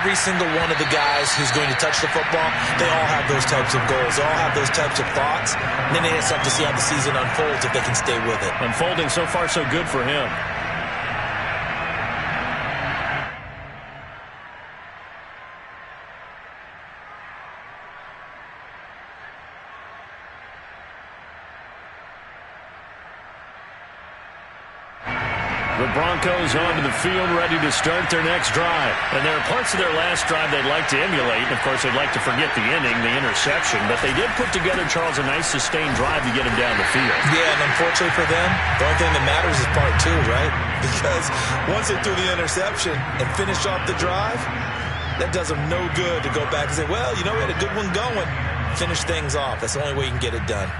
every single one of the guys who's going to touch the football, they all have those types of goals. They all have those types of thoughts. And then they just have to see how the season unfolds if they can stay with it. Unfolding so far so good for him. The Broncos onto the field, ready to start their next drive. And there are parts of their last drive they'd like to emulate. And, of course, they'd like to forget the ending, the interception. But they did put together, Charles, a nice sustained drive to get him down the field. Yeah, and unfortunately for them, the only thing that matters is part two, right? Because once they threw the interception and finished off the drive, that does them no good to go back and say, well, you know, we had a good one going. Finish things off. That's the only way you can get it done.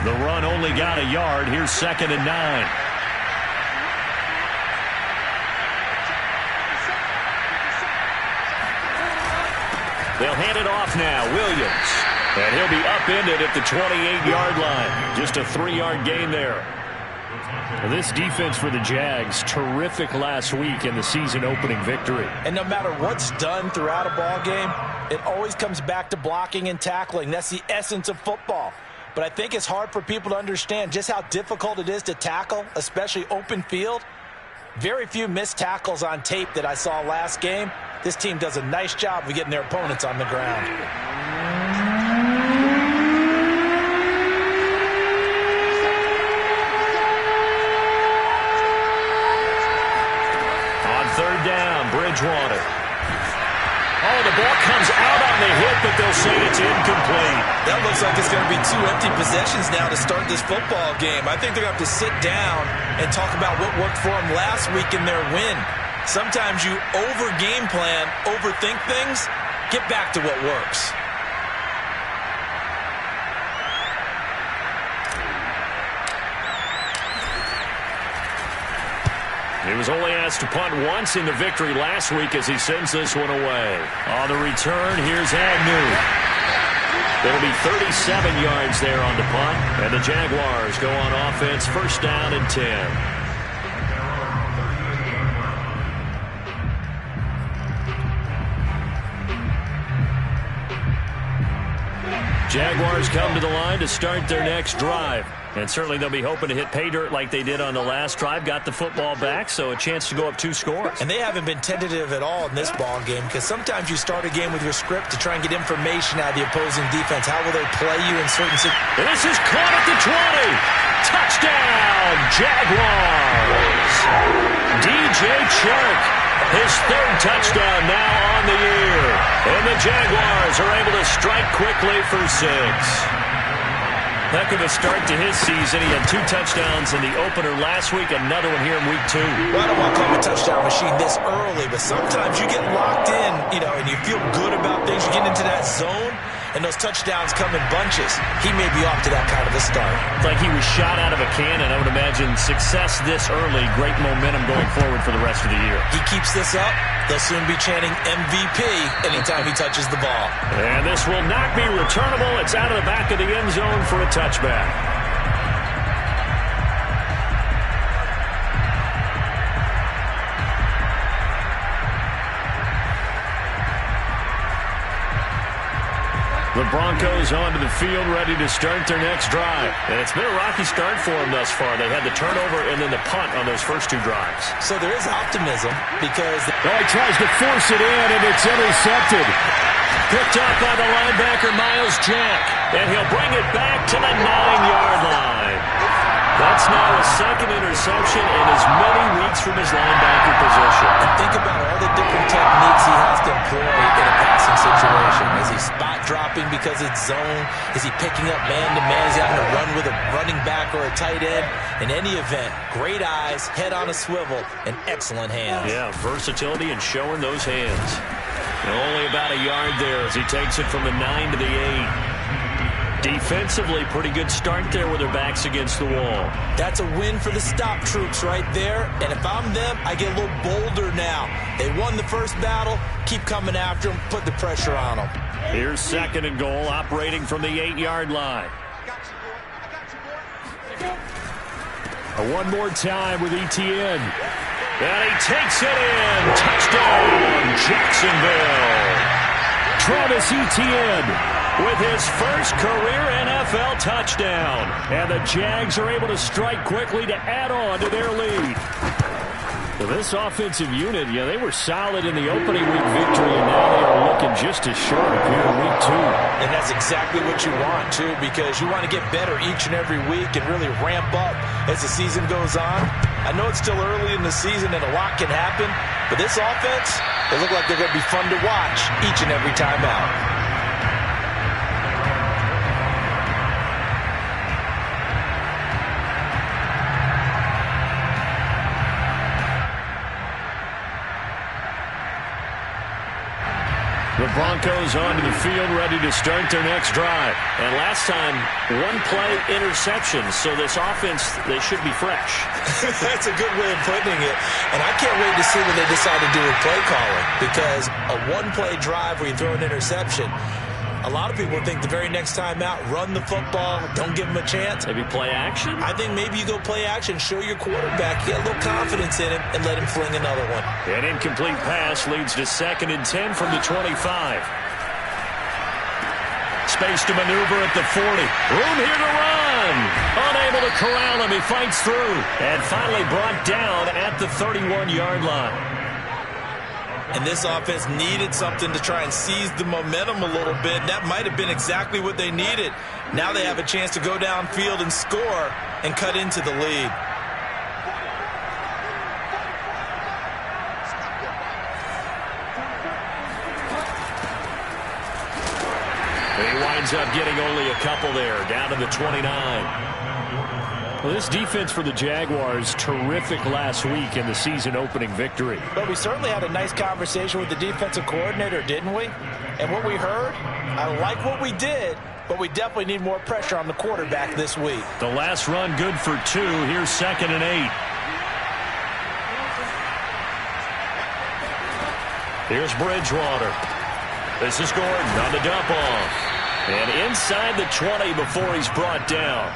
The run only got a yard. Here's 2nd and 9. They'll hand it off now. Williams. And he'll be upended at the 28-yard line. Just a 3-yard gain there. This defense for the Jags, terrific last week in the season-opening victory. And no matter what's done throughout a ball game, it always comes back to blocking and tackling. That's the essence of football. But I think it's hard for people to understand just how difficult it is to tackle, especially open field. Very few missed tackles on tape that I saw last game. This team does a nice job of getting their opponents on the ground. On 3rd down, Bridgewater. Oh, the ball comes out on the hit, but they'll say it's incomplete. That looks like it's going to be 2 empty possessions now to start this football game. I think they're going to have to sit down and talk about what worked for them last week in their win. Sometimes you over-game plan, overthink things, get back to what works. He was only asked to punt once in the victory last week as he sends this one away. On the return, here's Agnew. It'll be 37 yards there on the punt, and the Jaguars go on offense, 1st down and 10. Jaguars come to the line to start their next drive. And certainly they'll be hoping to hit pay dirt like they did on the last drive. Got the football back, so a chance to go up 2 scores. And they haven't been tentative at all in this ball game because sometimes you start a game with your script to try and get information out of the opposing defense. How will they play you in certain situations? And this is caught at the 20. Touchdown, Jaguars. DJ Chark, his 3rd touchdown now on the year. And the Jaguars are able to strike quickly for 6. Heck of a start to his season. He had 2 touchdowns in the opener last week, another one here in week 2. Well, I don't want to call him a touchdown machine this early, but sometimes you get locked in, and you feel good about things. You get into that zone, and those touchdowns come in bunches. He may be off to that kind of a start. Like he was shot out of a cannon. I would imagine success this early, great momentum going forward for the rest of the year. He keeps this up, they'll soon be chanting MVP anytime he touches the ball. And this will not be returnable. It's out of the back of the end zone for a touchback. The Broncos onto the field, ready to start their next drive. And it's been a rocky start for them thus far. They had the turnover and then the punt on those first 2 drives. So there is optimism because... Oh, he tries to force it in, and it's intercepted. Picked up by the linebacker, Miles Jack. And he'll bring it back to the 9-yard line. That's now a 2nd interception in as many weeks from his linebacker position. And think about all the different techniques he has to employ in a passing situation. Is he spot dropping because it's zone? Is he picking up man-to-man? Is he having to run with a running back or a tight end? In any event, great eyes, head on a swivel, and excellent hands. Yeah, versatility and showing those hands. And only about a yard there as he takes it from the 9 to the 8. Defensively, pretty good start there with their backs against the wall. That's a win for the stop troops right there. And if I'm them, I get a little bolder now. They won the first battle. Keep coming after them. Put the pressure on them. Here's 2nd and goal, operating from the 8-yard line. One more time with Tttt. And he takes it in. Touchdown, Jacksonville. Travis Tttt with his first career NFL touchdown. And the Jags are able to strike quickly to add on to their lead. Well, this offensive unit, they were solid in the opening week victory, and now they are looking just as sharp here in week 2. And that's exactly what you want, too, because you want to get better each and every week and really ramp up as the season goes on. I know it's still early in the season and a lot can happen, but this offense, they look like they're going to be fun to watch each and every time out. The Broncos onto the field, ready to start their next drive. And last time, one-play interception, so this offense, they should be fresh. That's a good way of putting it. And I can't wait to see what they decide to do with play calling, because a one-play drive where you throw an interception, a lot of people think the very next time out, run the football, don't give them a chance. Maybe play action? I think maybe you go play action, show your quarterback, get a little confidence in him, and let him fling another one. An incomplete pass leads to 2nd and 10 from the 25. Space to maneuver at the 40. Room here to run. Unable to corral him. He fights through. And finally brought down at the 31-yard line. And this offense needed something to try and seize the momentum a little bit. That might have been exactly what they needed. Now they have a chance to go downfield and score and cut into the lead. He winds up getting only a couple there, down to the 29. Well, this defense for the Jaguars, terrific last week in the season-opening victory. But we certainly had a nice conversation with the defensive coordinator, didn't we? And what we heard, I like what we did, but we definitely need more pressure on the quarterback this week. The last run good for 2. Here's 2nd and 8. Here's Bridgewater. This is Gordon on the dump off. And inside the 20 before he's brought down.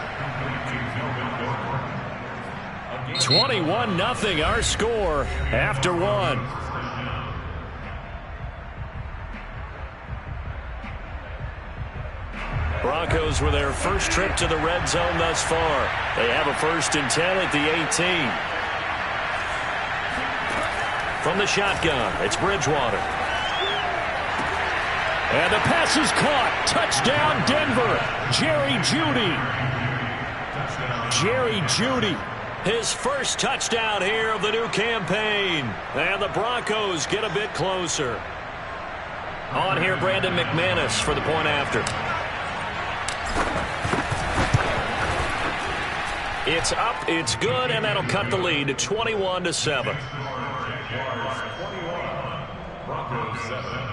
21-0 our score after 1. Broncos with their first trip to the red zone thus far. They have a 1st and 10 at the 18. From the shotgun, it's Bridgewater. And the pass is caught. Touchdown, Denver. Jerry Jeudy. His first touchdown here of the new campaign. And the Broncos get a bit closer. On here, Brandon McManus for the point after. It's up, it's good, and that'll cut the lead to 21-7. Broncos 7.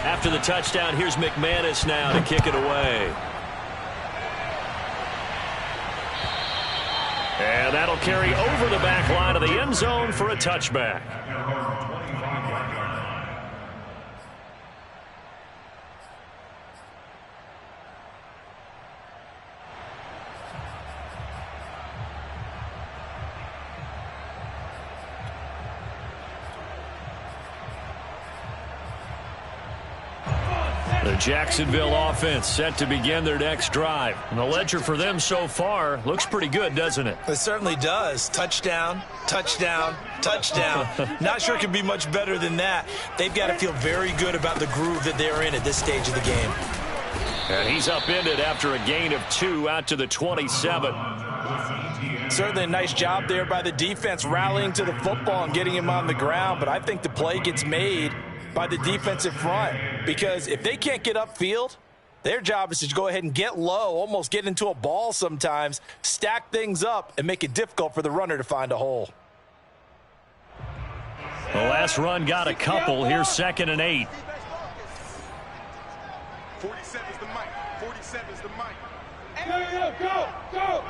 After the touchdown, here's McManus now to kick it away. And that'll carry over the back line of the end zone for a touchback. The Jacksonville offense set to begin their next drive. And the ledger for them so far looks pretty good, doesn't it? It certainly does. Touchdown, touchdown, touchdown. Not sure it could be much better than that. They've got to feel very good about the groove that they're in at this stage of the game. And he's upended after a gain of 2 out to the 27. Certainly a nice job there by the defense rallying to the football and getting him on the ground. But I think the play gets made by the defensive front, because if they can't get upfield, their job is to go ahead and get low, almost get into a ball sometimes, stack things up, and make it difficult for the runner to find a hole. The last run got a couple. Here's 2nd and 8. 47's the mic. 47's the mic. Go!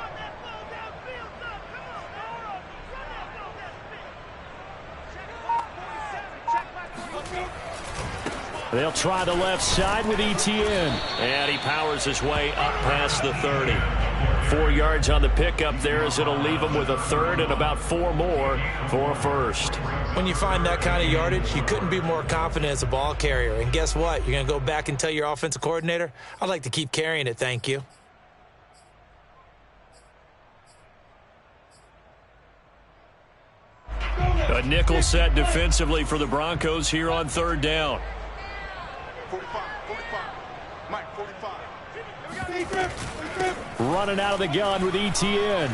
They'll try the left side with Etienne. And he powers his way up past the 30. 4 yards on the pickup there as it'll leave him with a third and about 4 more for a first. When you find that kind of yardage, you couldn't be more confident as a ball carrier. And guess what? You're going to go back and tell your offensive coordinator, I'd like to keep carrying it, thank you. A nickel set defensively for the Broncos here on third down. 45. Mike, 45. Running out of the gun with Etienne.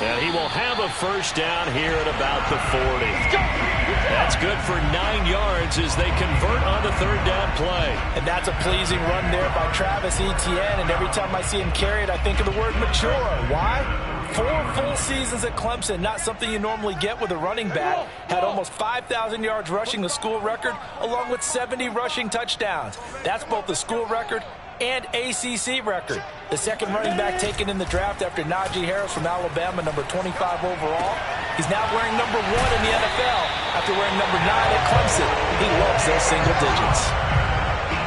And he will have a first down here at about the 40. That's good for 9 yards as they convert on the third down play. And that's a pleasing run there by Travis Etienne. And every time I see him carry it, I think of the word mature. Why? 4 full seasons at Clemson, not something you normally get with a running back. Had almost 5,000 yards rushing, the school record, along with 70 rushing touchdowns. That's both the school record and ACC record. The second running back taken in the draft after Najee Harris from Alabama, number 25 overall. He's now wearing number 1 in the NFL after wearing number 9 at Clemson. He loves those single digits.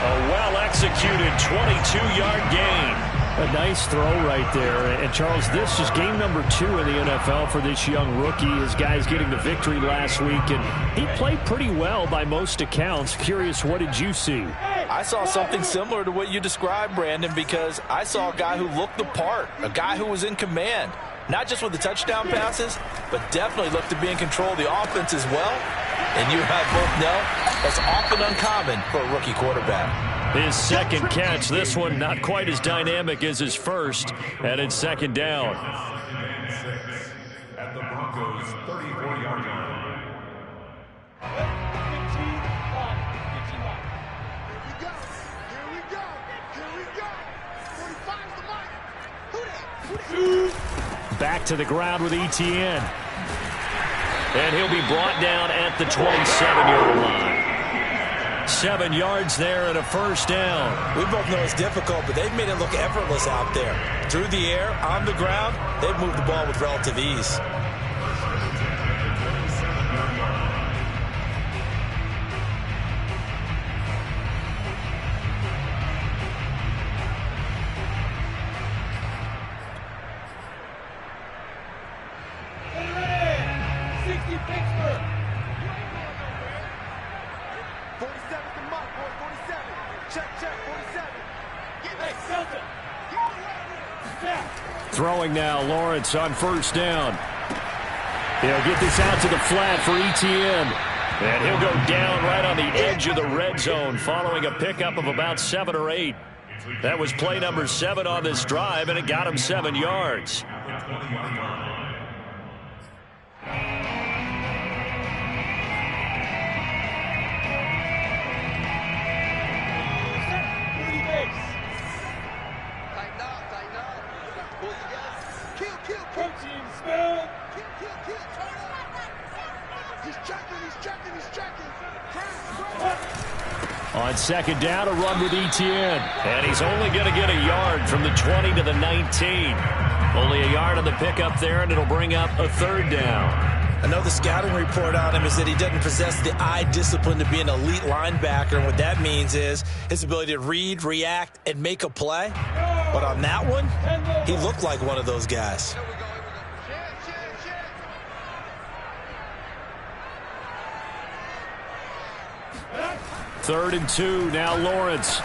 A well-executed 22-yard gain. A nice throw right there. And, Charles, this is game number 2 in the NFL for this young rookie. His guys getting the victory last week, and he played pretty well by most accounts. Curious, what did you see? I saw something similar to what you described, Brandon, because I saw a guy who looked the part, a guy who was in command, not just with the touchdown passes, but definitely looked to be in control of the offense as well. And you and I both know that's often uncommon for a rookie quarterback. His second catch, this one not quite as dynamic as his first, and it's second down. At the Broncos' 34-yard line. Here we go. 45's the mark. Who that? Back to the ground with Etienne. And he'll be brought down at the 27-yard line. 7 yards there and a first down. We both know it's difficult, but they've made it look effortless out there. Through the air, on the ground, they've moved the ball with relative ease. Throwing now, Lawrence on first down. He'll get this out to the flat for Etienne. And he'll go down right on the edge of the red zone following a pickup of about 7 or 8. That was play number 7 on this drive, and it got him 7 yards. On second down, a run with Etienne. And he's only going to get a yard from the 20 to the 19. Only a yard on the pickup there, and it'll bring up a third down. I know the scouting report on him is that he doesn't possess the eye discipline to be an elite linebacker. And what that means is his ability to read, react, and make a play. But on that one, he looked like one of those guys. Third and 2, now Lawrence.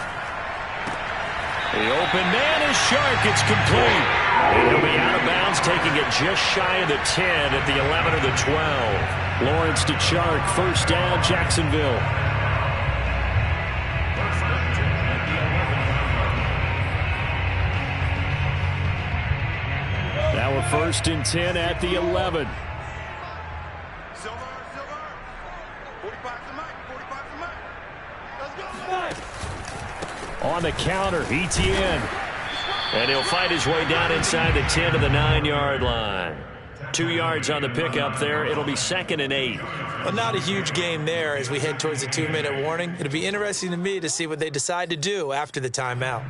The open man is Shark. It's complete. And he'll be out of bounds, taking it just shy of the 10 at the 11 or the 12. Lawrence to Shark, first down, Jacksonville. Now we're first and 10 at the 11. On the counter, Etienne. And he'll fight his way down inside the 10 to the 9-yard line. 2 yards on the pickup there. It'll be second and 8. Well, not a huge game there as we head towards the 2-minute warning. It'll be interesting to me to see what they decide to do after the timeout.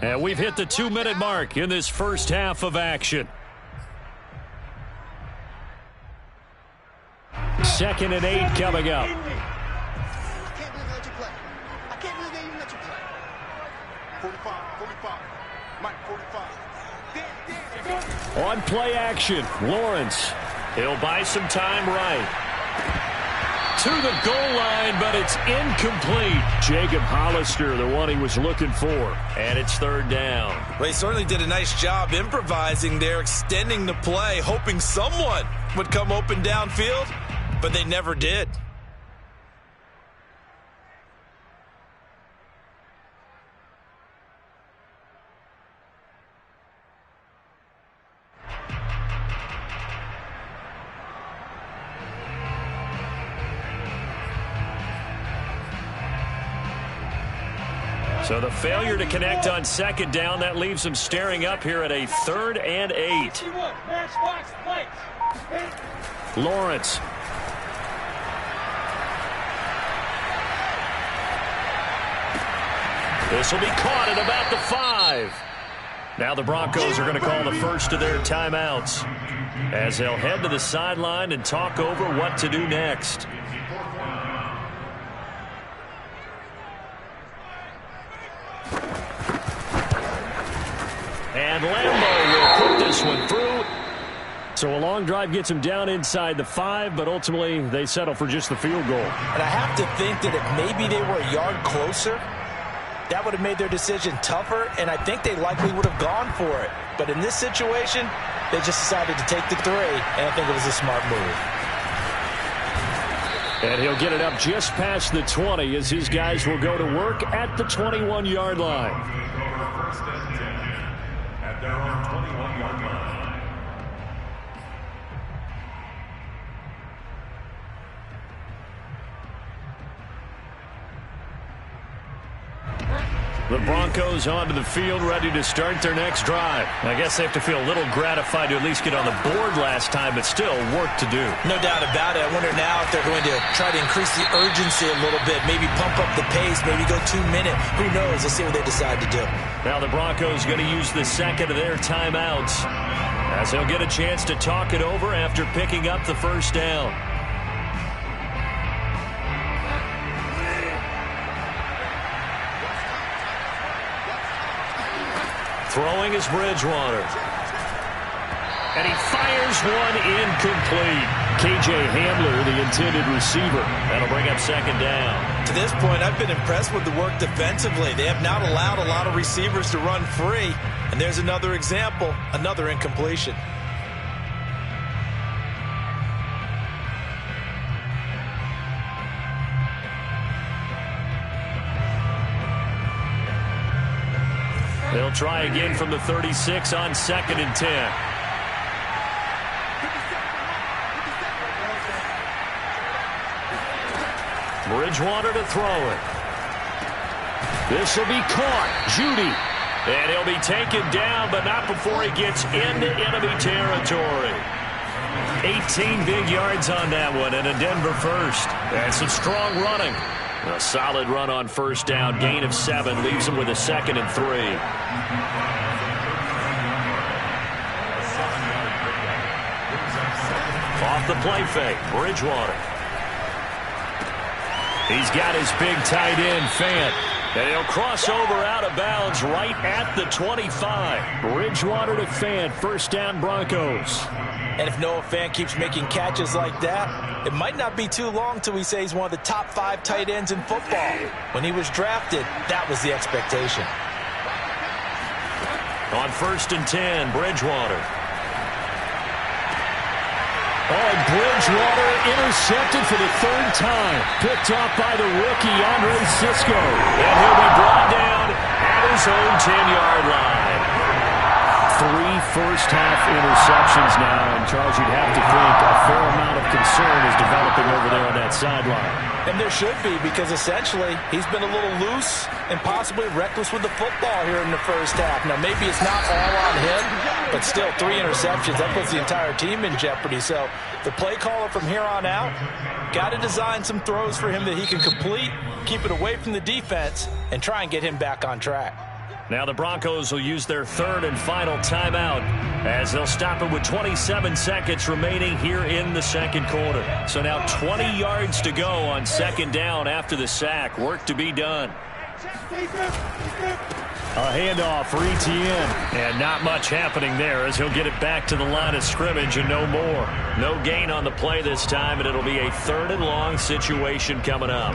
And we've hit the 2-minute mark in this first half of action. 2nd and 8 coming up. I can't believe they let you play. I can't believe they even let you play. 45. Mike, 45. On play action, Lawrence. He'll buy some time right. To the goal line, but it's incomplete. Jacob Hollister, the one he was looking for. And it's 3rd down. Well, he certainly did a nice job improvising there, extending the play, hoping someone would come open downfield, but they never did. So the failure to connect on 2nd down, that leaves them staring up here at a 3rd and 8. Lawrence. This will be caught at about the 5. Now the Broncos are going to call the first of their timeouts as they'll head to the sideline and talk over what to do next. And Lambeau will put this one through. So a long drive gets him down inside the 5, but ultimately they settle for just the field goal. And I have to think that if maybe they were a yard closer, that would have made their decision tougher, and I think they likely would have gone for it. But in this situation, they just decided to take the 3, and I think it was a smart move. And he'll get it up just past the 20 as his guys will go to work at the 21-yard line. At their own 21-yard line. The Broncos onto the field, ready to start their next drive. I guess they have to feel a little gratified to at least get on the board last time, but still work to do. No doubt about it. I wonder now if they're going to try to increase the urgency a little bit, maybe pump up the pace, maybe go 2 minute. Who knows? Let's see what they decide to do. Now the Broncos going to use the 2nd of their timeouts as they'll get a chance to talk it over after picking up the 1st down. Throwing is Bridgewater. And he fires one incomplete. K.J. Hamler, the intended receiver. That'll bring up 2nd down. To this point, I've been impressed with the work defensively. They have not allowed a lot of receivers to run free. And there's another example, another incompletion. They'll try again from the 36 on 2nd and 10. Bridgewater to throw it. This will be caught. Judy. And he'll be taken down, but not before he gets into enemy territory. 18 big yards on that one, and a Denver first. And some strong running. A solid run on 1st down. Gain of 7 leaves him with a 2nd and 3. Off the play fake, Bridgewater. He's got his big tight end, Fant. And he'll cross over out of bounds right at the 25. Bridgewater to Fant, 1st down Broncos. And if Noah Fant keeps making catches like that, it might not be too long till we say he's one of the top 5 tight ends in football. When he was drafted, that was the expectation. On 1st and 10, Bridgewater. Oh, Bridgewater intercepted for the 3rd time. Picked off by the rookie, Andre Sisco. And he'll be brought down at his own 10-yard line. 3 first-half interceptions now, and Charles, you'd have to think a fair amount of concern is developing over there on that sideline. And there should be, because essentially he's been a little loose and possibly reckless with the football here in the 1st half. Now, maybe it's not all on him, but still 3 interceptions. That puts the entire team in jeopardy. So the play caller from here on out got to design some throws for him that he can complete, keep it away from the defense, and try and get him back on track. Now the Broncos will use their third and final timeout as they'll stop it with 27 seconds remaining here in the second quarter. So now 20 yards to go on second down after the sack. Work to be done. A handoff for Etienne. And not much happening there as he'll get it back to the line of scrimmage and no more. No gain on the play this time, and it'll be a third and long situation coming up.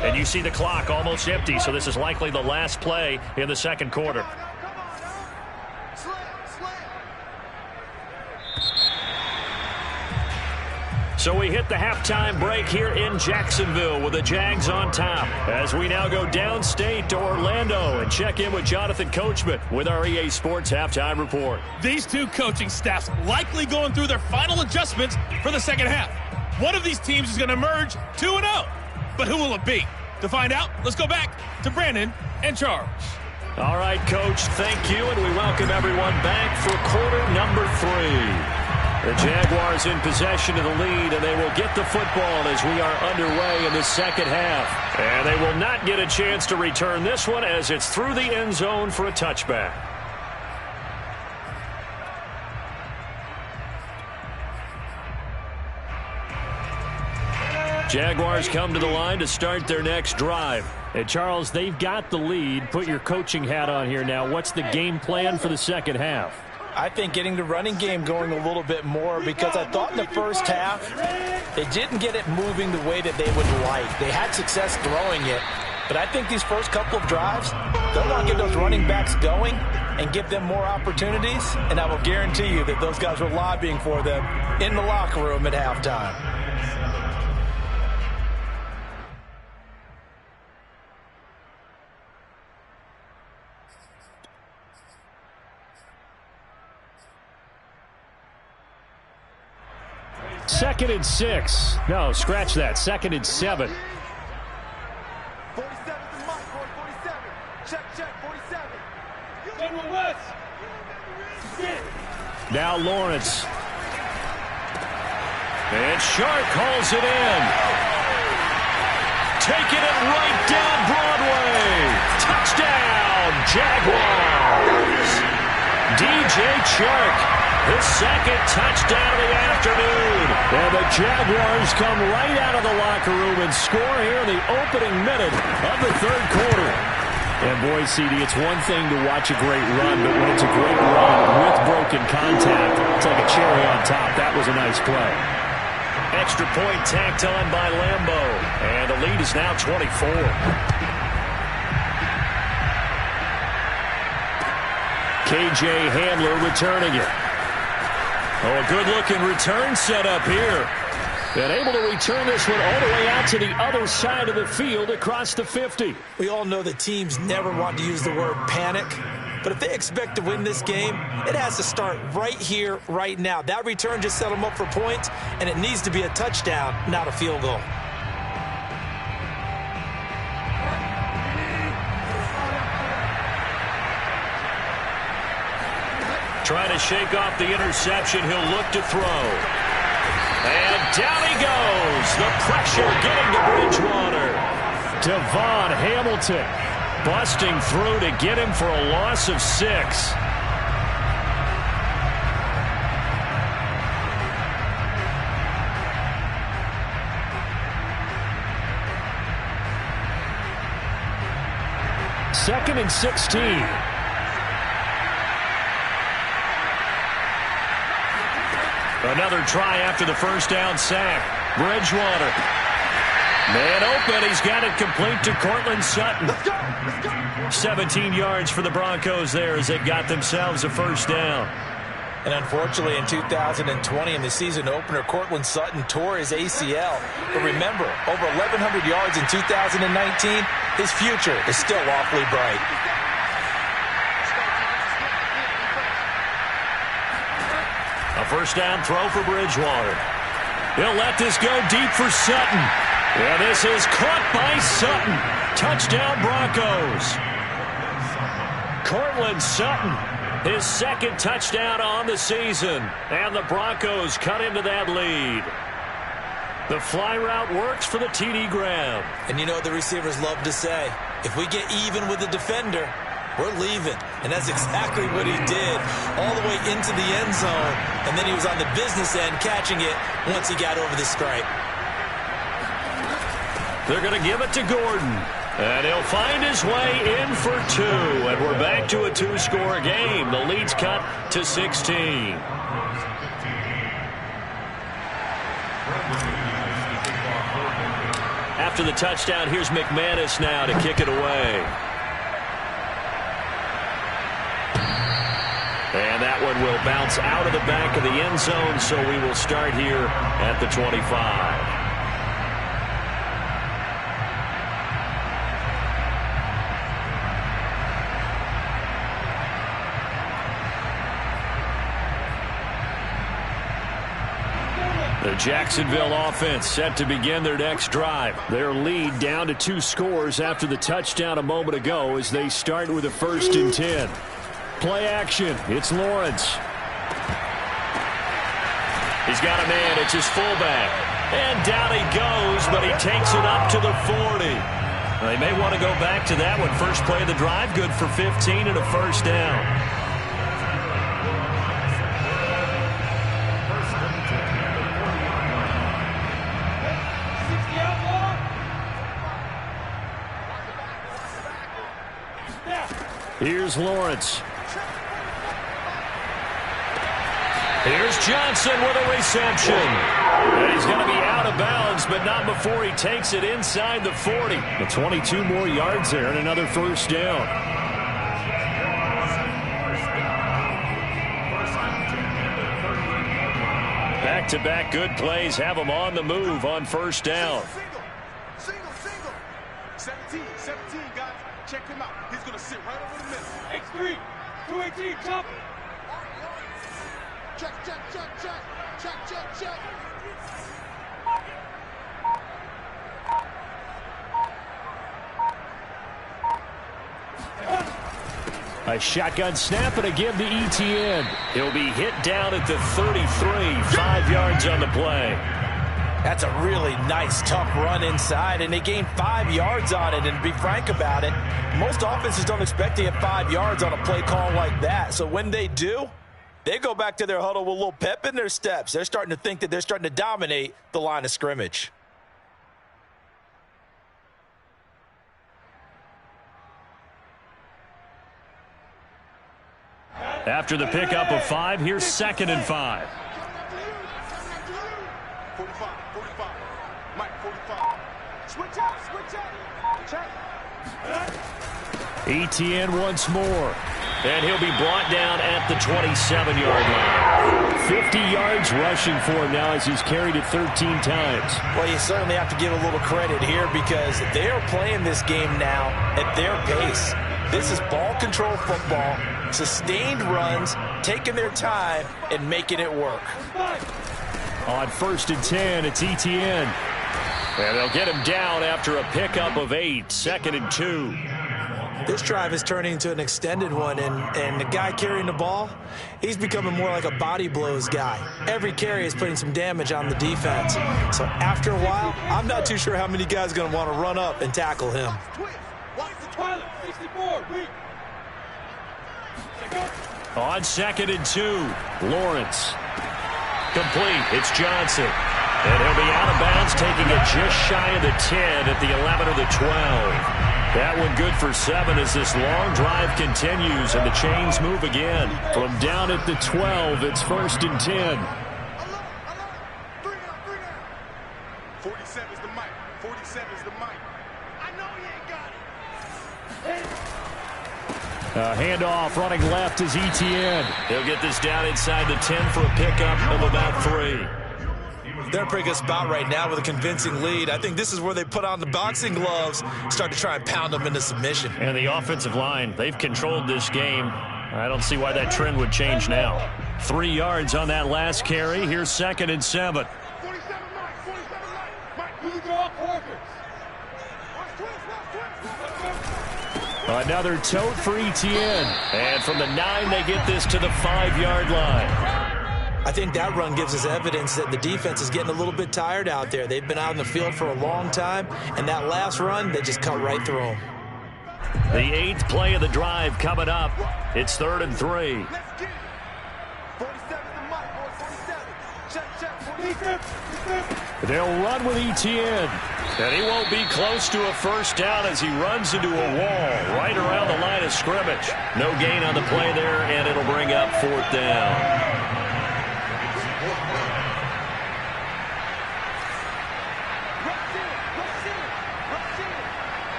And you see the clock almost empty, so this is likely the last play in the second quarter. So we hit the halftime break here in Jacksonville with the Jags on top as we now go downstate to Orlando and check in with Jonathan Coachman with our EA Sports Halftime Report. These two coaching staffs likely going through their final adjustments for the second half. One of these teams is going to emerge 2-0. But who will it be? To find out, let's go back to Brandon and Charles. All right, Coach, thank you, and we welcome everyone back for quarter number 3. The Jaguars in possession of the lead, and they will get the football as we are underway in the second half. And they will not get a chance to return this one as it's through the end zone for a touchback. Jaguars come to the line to start their next drive. And Charles, they've got the lead. Put your coaching hat on here now. What's the game plan for the second half? I think getting the running game going a little bit more, because I thought in the first half they didn't get it moving the way that they would like. They had success throwing it, but I think these first couple of drives, they'll want to get those running backs going and give them more opportunities, and I will guarantee you that those guys were lobbying for them in the locker room at halftime. Second and 6. No, scratch that. Second and 7. 47 to Mike, 47. Check, 47. General West. Now Lawrence. And Shark calls it in. Taking it right down Broadway. Touchdown, Jaguars. DJ Chark. His second touchdown of the afternoon. And the Jaguars come right out of the locker room and score here in the opening minute of the third quarter. And boy, CD, it's one thing to watch a great run, but when it's a great run with broken contact, it's like a cherry on top. That was a nice play. Extra point tacked on by Lambo. And the lead is now 24. KJ Hamler returning it. Oh, a good-looking return set up here. And able to return this one all the way out to the other side of the field across the 50. We all know that teams never want to use the word panic, but if they expect to win this game, it has to start right here, right now. That return just set them up for points, and it needs to be a touchdown, not a field goal. Trying to shake off the interception. He'll look to throw. And down he goes. The pressure getting to Bridgewater. Devon Hamilton busting through to get him for a loss of 6. Second and 16. Another try after the first down sack. Bridgewater. Man open. He's got it complete to Cortland Sutton. Let's go. 17 yards for the Broncos there as they got themselves a first down. And unfortunately, in 2020, in the season opener, Cortland Sutton tore his ACL. But remember, over 1,100 yards in 2019, his future is still awfully bright. A first down throw for Bridgewater. He'll let this go deep for Sutton. And this is caught by Sutton. Touchdown Broncos. Courtland Sutton, his second touchdown on the season. And the Broncos cut into that lead. The fly route works for the TD grab. And you know what the receivers love to say? If we get even with the defender, we're leaving. And that's exactly what he did all the way into the end zone. And then he was on the business end catching it once he got over the stripe. They're going to give it to Gordon. And he'll find his way in for 2. And we're back to a 2-score game. The lead's cut to 16. After the touchdown, here's McManus now to kick it away. And that one will bounce out of the back of the end zone, so we will start here at the 25. The Jacksonville offense set to begin their next drive. Their lead down to 2 scores after the touchdown a moment ago as they start with a 1st and 10. Play action. It's Lawrence. He's got a man. It's his fullback. And down he goes, but he takes it up to the 40. They may want to go back to that one. First play of the drive, good for 15 and a 1st down. Here's Lawrence. Here's Johnson with a reception. And he's going to be out of bounds, but not before he takes it inside the 40. The 22 more yards there and another 1st down. Back-to-back good plays have them on the move on 1st down. Single. 17, guys. Check him out. He's going to sit right over the middle. X3, 218, top. Check. A shotgun snap and a give to Tttt. He'll be hit down at the 33, 5 yards on the play. That's a really nice, tough run inside, and they gained 5 yards on it. And to be frank about it, most offenses don't expect to get 5 yards on a play call like that. So when they do, they go back to their huddle with a little pep in their steps. They're starting to think that they're starting to dominate the line of scrimmage. After the pickup of 5, here's 2nd and 5. 45. Mike, 45. Switch out. Check. Etienne once more. And he'll be brought down at the 27-yard line. 50 yards rushing for him now as he's carried it 13 times. Well, you certainly have to give a little credit here because they are playing this game now at their pace. This is ball control football, sustained runs, taking their time, and making it work. On 1st and 10, it's Etienne. And they'll get him down after a pickup of 8, 2nd and 2. This drive is turning into an extended one, and the guy carrying the ball, he's becoming more like a body blows guy. Every carry is putting some damage on the defense. So after a while, I'm not too sure how many guys are going to want to run up and tackle him. On 2nd and 2, Lawrence. Complete. It's Johnson. And he'll be out of bounds, taking it just shy of the 10 at the 11 or the 12. That one good for 7 as this long drive continues and the chains move again. From down at the 12, it's 1st and 10. 47 is the mic. 47 is the mic. I know he ain't got it. A handoff running left is Etienne. He'll get this down inside the 10 for a pickup of about 3. They're in a pretty good spot right now with a convincing lead. I think this is where they put on the boxing gloves, start to try and pound them into submission. And the offensive line, they've controlled this game. I don't see why that trend would change now. 3 yards on that last carry. Here's 2nd and 7. 47 Mike. 47 Mike. You draw quarters. Another tote for Etienne. And from the 9, they get this to the 5-yard line. I think that run gives us evidence that the defense is getting a little bit tired out there. They've been out in the field for a long time, and that last run, they just cut right through them. The 8th play of the drive coming up. It's 3rd and 3. Let's get it. 47 the mark, boys. 47. Check. 47. They'll run with Etienne. And he won't be close to a first down as he runs into a wall right around the line of scrimmage. No gain on the play there, and it'll bring up 4th down.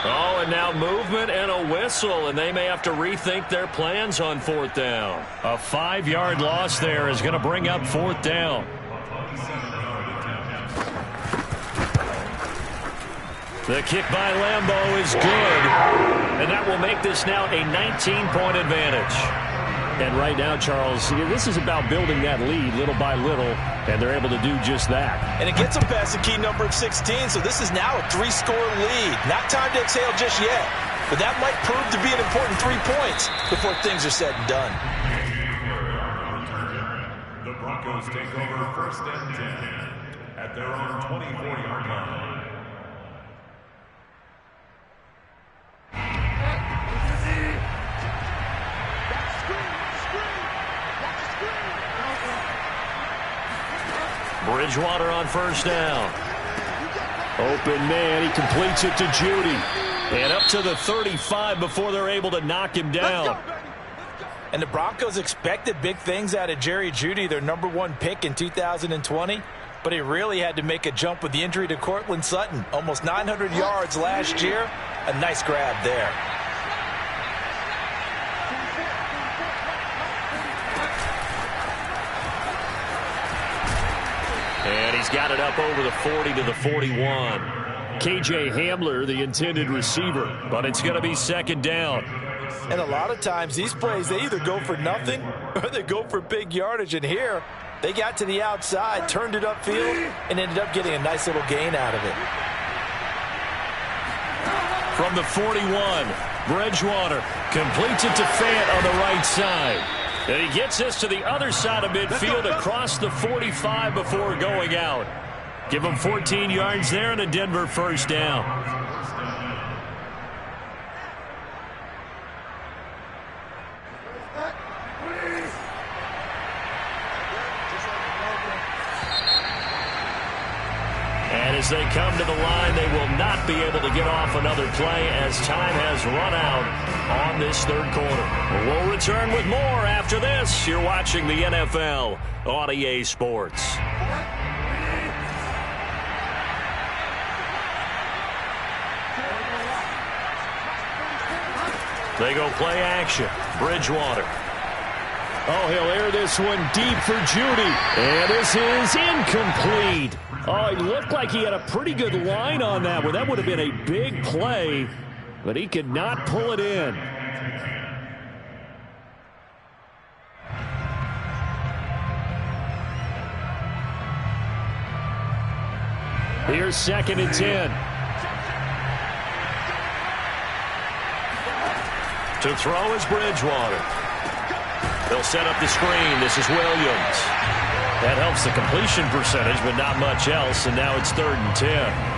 Oh, and now movement and a whistle, and they may have to rethink their plans on 4th down. A 5-yard loss there is going to bring up 4th down. The kick by Lambeau is good, and that will make this now a 19-point advantage. And right now, Charles, this is about building that lead little by little, and they're able to do just that. And it gets them past the key number of 16, so this is now a 3-score lead. Not time to exhale just yet, but that might prove to be an important 3 points before things are said and done. The Broncos take over 1st and 10 at their own 24-yard line. Bridgewater on 1st down. Open man, he completes it to Judy. And up to the 35 before they're able to knock him down. And the Broncos expected big things out of Jerry Jeudy, their #1 pick in 2020. But he really had to make a jump with the injury to Cortland Sutton. Almost 900 yards last year. A nice grab there. And he's got it up over the 40 to the 41. KJ Hamler, the intended receiver, but it's going to be 2nd down. And a lot of times these plays, they either go for nothing or they go for big yardage. And here, they got to the outside, turned it upfield, and ended up getting a nice little gain out of it. From the 41, Bridgewater completes it to Fant on the right side. And he gets this to the other side of midfield across the 45 before going out. Give him 14 yards there and a Denver 1st down. And as they come to the line, they will not be able to get off another play as time has run out on this 3rd quarter. We'll return with more after this. You're watching the NFL on EA Sports. They go play action. Bridgewater. Oh, he'll air this one deep for Judy. And this is incomplete. Oh, he looked like he had a pretty good line on that one. That would have been a big play, but he could not pull it in. Here's 2nd and 10. To throw is Bridgewater. They'll set up the screen. This is Williams. That helps the completion percentage, but not much else, and now it's 3rd and 10.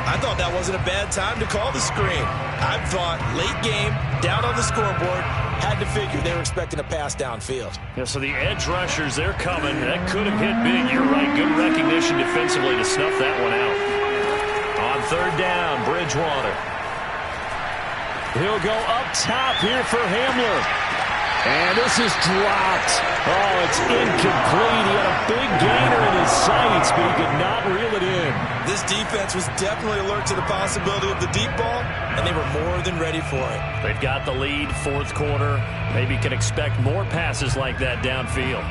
I thought that wasn't a bad time to call the screen. I thought late game, down on the scoreboard, had to figure they were expecting a pass downfield. Yeah, so the edge rushers, they're coming. That could have hit big. You're right. Good recognition defensively to snuff that one out. On 3rd down, Bridgewater. He'll go up top here for Hamler. And this is dropped. Oh, it's incomplete. He had a big gainer in his sights, but he could not reel it in. This defense was definitely alert to the possibility of the deep ball, and they were more than ready for it. They've got the lead, 4th quarter. Maybe can expect more passes like that downfield.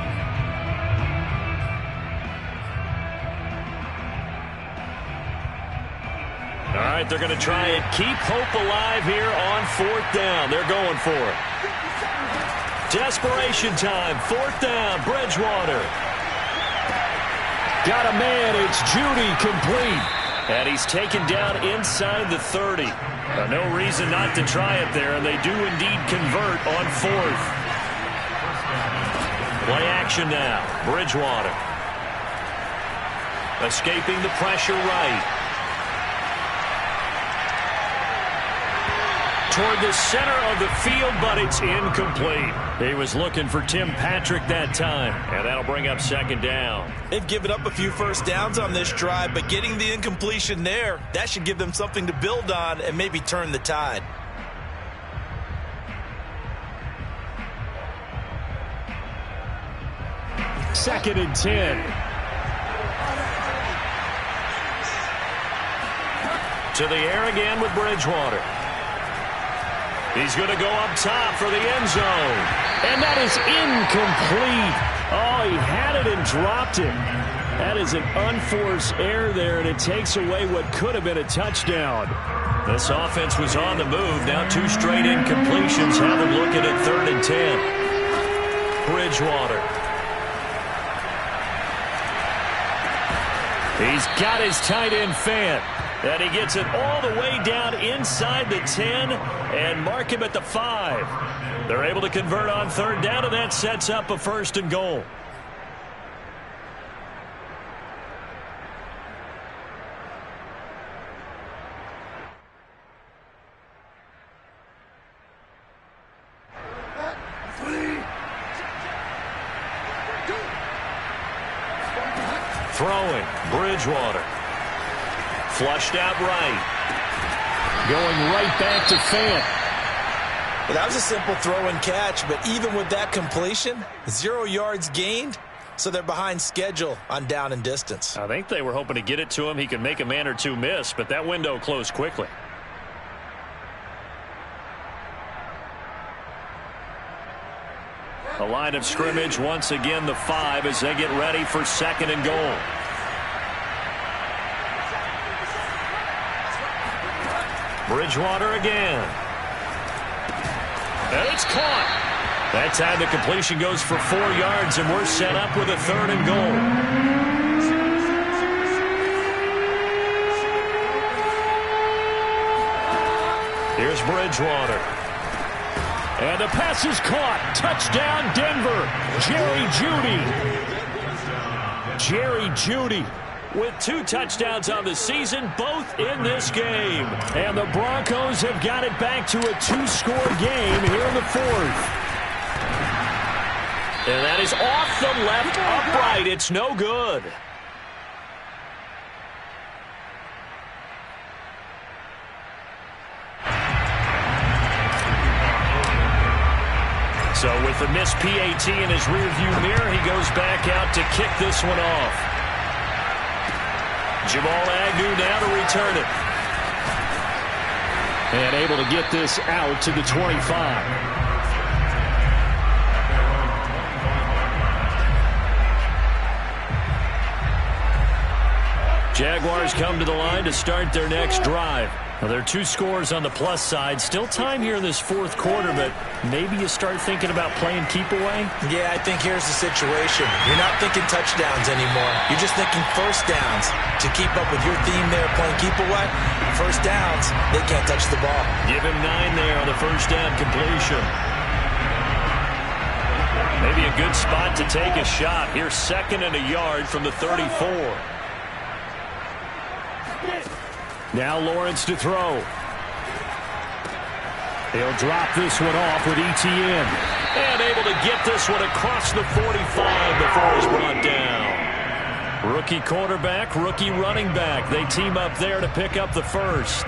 All right, they're going to try and keep hope alive here on 4th down. They're going for it. Desperation time, 4th down, Bridgewater. Got a man, it's Judy, complete. And he's taken down inside the 30. No reason not to try it there, and they do indeed convert on fourth. Play action now. Bridgewater. Escaping the pressure right. Toward the center of the field, but it's incomplete. He was looking for Tim Patrick that time, and that'll bring up second down. They've given up a few first downs on this drive, but getting the incompletion there, that should give them something to build on and maybe turn the tide. Second and 10. To the air again with Bridgewater. He's going to go up top for the end zone. And that is incomplete. Oh, he had it and dropped it. That is an unforced error there, and it takes away what could have been a touchdown. This offense was on the move. Now 2 straight incompletions have them looking at 3rd and 10. Bridgewater. He's got his tight end Fant. And he gets it all the way down inside the 10 and mark him at the 5. They're able to convert on 3rd down, and that sets up a 1st and goal. Throwing, Bridgewater. Flushed out right. Going right back to Fant. Well, that was a simple throw and catch, but even with that completion, 0 yards gained, so they're behind schedule on down and distance. I think they were hoping to get it to him. He could make a man or two miss, but that window closed quickly. The line of scrimmage, once again the 5 as they get ready for 2nd and goal. Bridgewater again. And it's caught. That time the completion goes for 4 yards, and we're set up with a 3rd and goal. Here's Bridgewater. And the pass is caught. Touchdown, Denver. Jerry Jeudy with 2 touchdowns on the season, both in this game. And the Broncos have got it back to a 2-score game here in the 4th. And that is off the left upright. It's no good. So with the missed PAT in his rearview mirror, he goes back out to kick this one off. Jamal Agnew now to return it. And able to get this out to the 25. Jaguars come to the line to start their next drive. Now, there are 2 scores on the plus side. Still time here in this 4th quarter, but maybe you start thinking about playing keep away? Yeah, I think here's the situation. You're not thinking touchdowns anymore. You're just thinking first downs. To keep up with your theme there, playing keep away, first downs, they can't touch the ball. Give him 9 there on the first down completion. Maybe a good spot to take a shot. Here's 2nd and a yard from the 34. Now Lawrence to throw. He'll drop this one off with Etienne. And able to get this one across the 45 before he's brought down. Rookie quarterback, rookie running back. They team up there to pick up the first.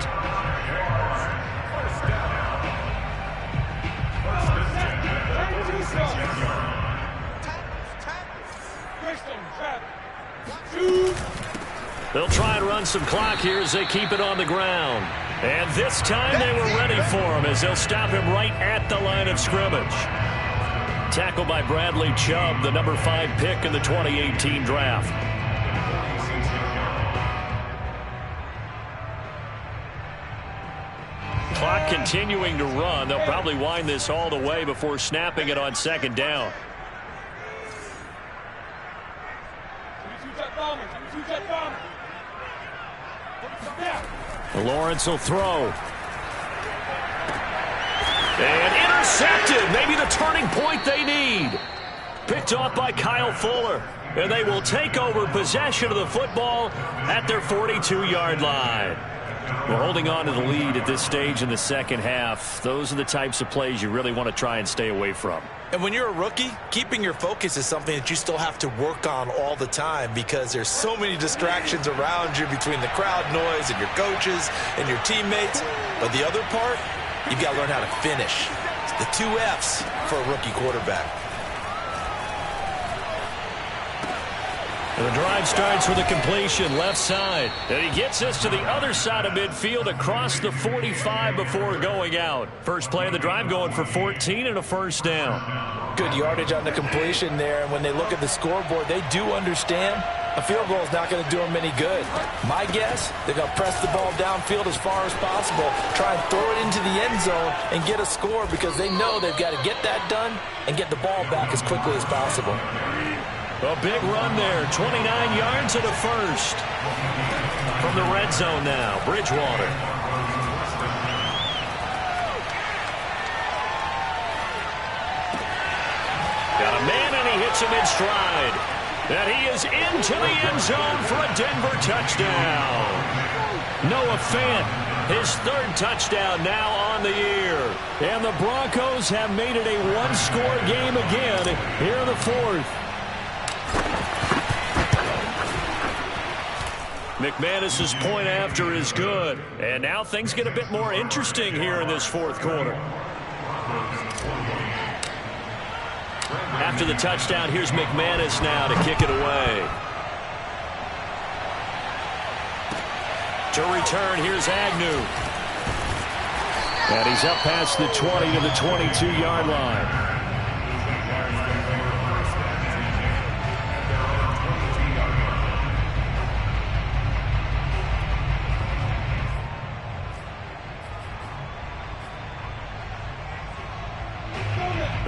They'll try and run some clock here as they keep it on the ground. And this time they were ready for him as they'll stop him right at the line of scrimmage. Tackled by Bradley Chubb, the number 5 pick in the 2018 draft. Clock continuing to run. They'll probably wind this all the way before snapping it on 2nd down. Lawrence will throw. And intercepted. Maybe the turning point they need. Picked off by Kyle Fuller. And they will take over possession of the football at their 42-yard line. We're holding on to the lead at this stage in the second half. Those are the types of plays you really want to try and stay away from. And when you're a rookie, keeping your focus is something that you still have to work on all the time because there's so many distractions around you between the crowd noise and your coaches and your teammates. But the other part, you've got to learn how to finish. It's the 2 F's for a rookie quarterback. The drive starts with a completion left side. And he gets us to the other side of midfield across the 45 before going out. First play of the drive going for 14 and a first down. Good yardage on the completion there. And when they look at the scoreboard, they do understand a field goal is not going to do them any good. My guess, they're going to press the ball downfield as far as possible, try and throw it into the end zone and get a score because they know they've got to get that done and get the ball back as quickly as possible. A big run there, 29 yards and a first. From the red zone now, Bridgewater. Got a man and he hits him in stride. And he is into the end zone for a Denver touchdown. Noah Fant, his 3rd touchdown now on the year. And the Broncos have made it a 1-score game again here in the 4th. McManus's point after is good. And now things get a bit more interesting here in this 4th quarter. After the touchdown, here's McManus now to kick it away. To return, here's Agnew. And he's up past the 20 to the 22-yard line.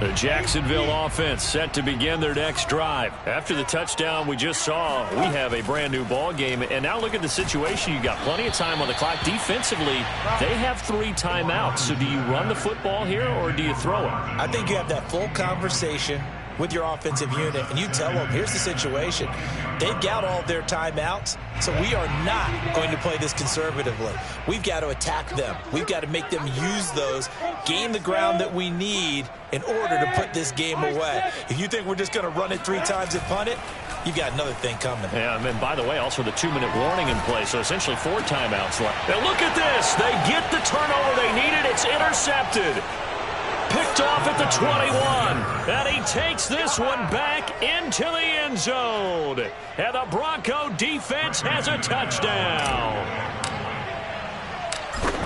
The Jacksonville offense set to begin their next drive. After the touchdown we just saw, we have a brand new ball game. And now look at the situation. You got plenty of time on the clock. Defensively, they have 3 timeouts. So do you run the football here or do you throw it? I think you have that full conversation with your offensive unit, and you tell them, here's the situation. They've got all their timeouts, so we are not going to play this conservatively. We've got to attack them. We've got to make them use those, gain the ground that we need in order to put this game away. If you think we're just going to run it 3 times and punt it, you've got another thing coming. Yeah, and by the way, also the 2-minute warning in play, so essentially 4 timeouts left. Now look at this. They get the turnover they needed. It's intercepted. Picked off at the 21. And he takes this one back into the end zone. And the Bronco defense has a touchdown.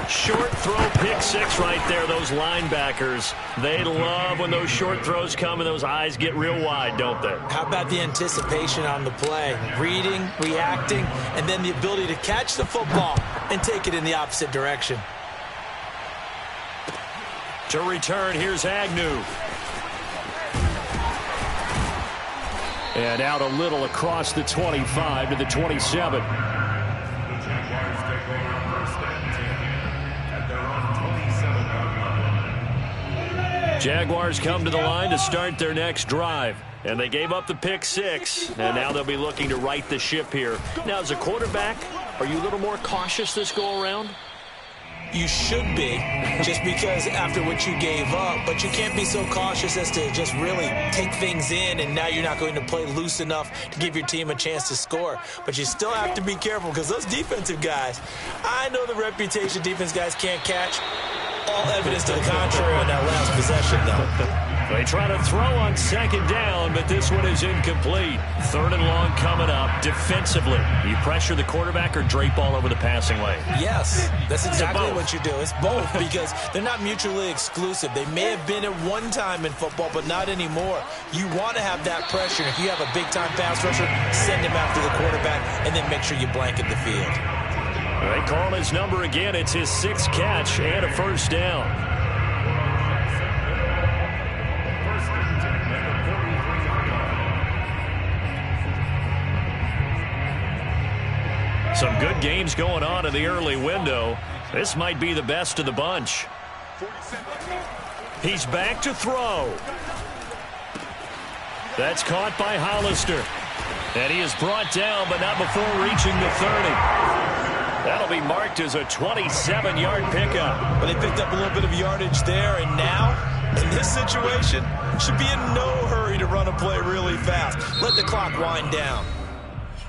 Short throw, pick 6 right there. Those linebackers, they love when those short throws come and those eyes get real wide, don't they? How about the anticipation on the play? Reading, reacting, and then the ability to catch the football and take it in the opposite direction. To return, here's Agnew. And out a little across the 25 to the 27. Jaguars come to the line to start their next drive. And they gave up the pick 6. And now they'll be looking to right the ship here. Now, as a quarterback, are you a little more cautious this go around? You should be, just because after what you gave up, but you can't be so cautious as to just really take things in, and now you're not going to play loose enough to give your team a chance to score. But you still have to be careful because those defensive guys, I know the reputation defense guys can't catch. All evidence to the contrary on that last possession, though. They try to throw on 2nd down, but this one is incomplete. 3rd and long coming up. Defensively, you pressure the quarterback or drape all over the passing lane? Yes, that's exactly what you do. It's both because they're not mutually exclusive. They may have been at one time in football, but not anymore. You want to have that pressure. If you have a big-time pass rusher, send him after the quarterback, and then make sure you blanket the field. They call his number again. It's his 6th catch and a first down. Some good games going on in the early window. This might be the best of the bunch. He's back to throw. That's caught by Hollister. And he is brought down, but not before reaching the 30. That'll be marked as a 27-yard pickup. Well, they picked up a little bit of yardage there, and now, in this situation, should be in no hurry to run a play really fast. Let the clock wind down.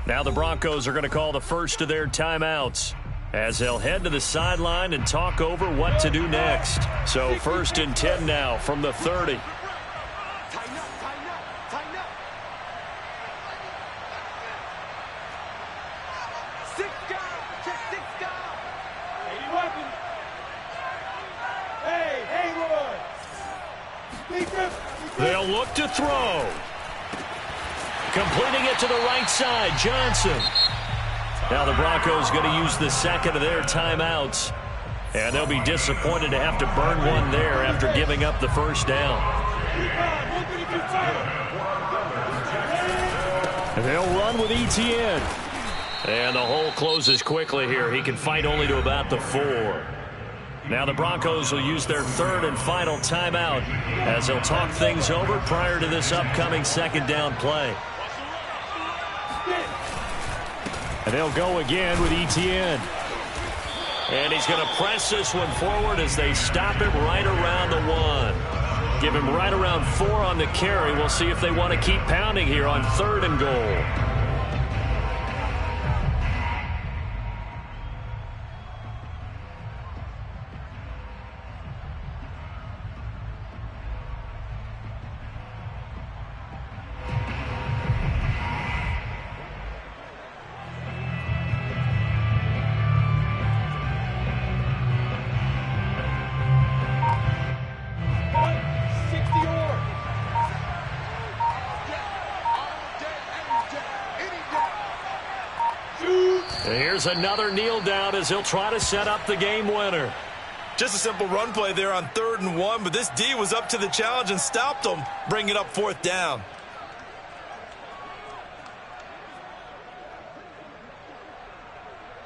Now the Broncos are going to call the first of their timeouts as they'll head to the sideline and talk over what to do next. So 1st and 10 now from the 30. They'll look to throw. Completing it to the right side, Johnson. Now the Broncos going to use the second of their timeouts. And they'll be disappointed to have to burn one there after giving up the first down. They'll run with Tttt. And the hole closes quickly here. He can fight only to about the 4. Now the Broncos will use their 3rd and final timeout as they'll talk things over prior to this upcoming second down play. And they'll go again with Tttt. And he's going to press this one forward as they stop him right around the 1. Give him right around 4 on the carry. We'll see if they want to keep pounding here on 3rd and goal. Here's another kneel down as he'll try to set up the game winner. Just a simple run play there on 3rd and 1, but this D was up to the challenge and stopped them, bringing up 4th down.